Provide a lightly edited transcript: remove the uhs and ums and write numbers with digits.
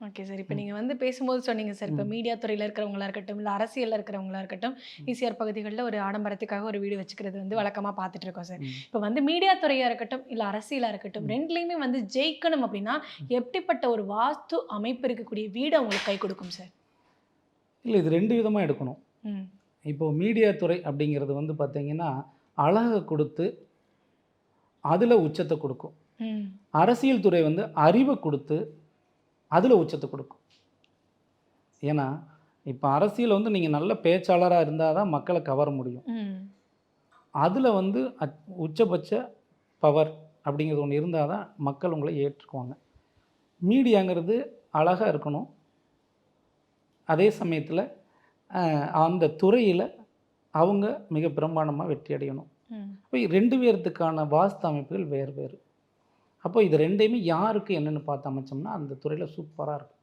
Okay sir. இப்ப ம். நீங்க வந்து பேசும்போது சொன்னீங்க சார். இப்ப ம். மீடியா துறையில இருக்கிறவங்களா இருக்கட்டும், இல்ல அரசியல்ல இருக்கிறவங்களா இருக்கட்டும், ம். ஈசிஆர் பகுதிகள்ல ஒரு ஆடம்பரத்துக்காக ஒரு வீடு வச்சுக்கிறது வந்து ம். வழக்கமா பார்த்துட்டு இருக்கோம் சார். ம். இப்ப வந்து மீடியா துறையா இருக்கட்டும், இல்ல அரசியலா இருக்கட்டும், ம். 2லயுமே வந்து ஜெயிக்கணும் அப்டின்னா, ம். எப்படிப்பட்ட ஒரு வாஸ்து அமைப்பு இருக்கக்கூடிய வீடு அவங்களுக்கு கை கொடுக்கும் சார்? இல்ல இது 2 விதமா எடுக்கணும். ம். இப்போ மீடியா துறை அப்படிங்கிறது வந்து பார்த்தீங்கன்னா, அழக குடுத்து, அதுல உச்சத்த குடுக்கும். ம். அரசியல் துறை வந்து அறிவ குடுத்து, அதுல உச்சத்த குடுக்கும். ஏன்னா, இப்ப அரசியல் வந்து நீங்க நல்ல பேச்சாளரா இருந்தா தான் மக்கள கவர முடியும். ம். அதுல வந்து உச்சபட்ச பவர் அப்படிங்கிறது ஒண்ணு இருந்தா தான் மக்கள் உங்கள ஏற்றுக்குவாங்க. மீடியாங்கிறது அழகா இருக்கணும். அதே சமயத்தில அந்த துறையில அவங்க மிக பிரமாண்டமா வெற்றி அடையணும். ம். அப்ப 2 பேர்த்துக்கான வாஸ்து அமைப்புகள் வேறு வேறு. அப்போ இது 2யுமே யாருக்கு என்னன்னு பார்த்து அமைச்சோம்னா, அந்த துறையில சூப்பரா இருக்கும்.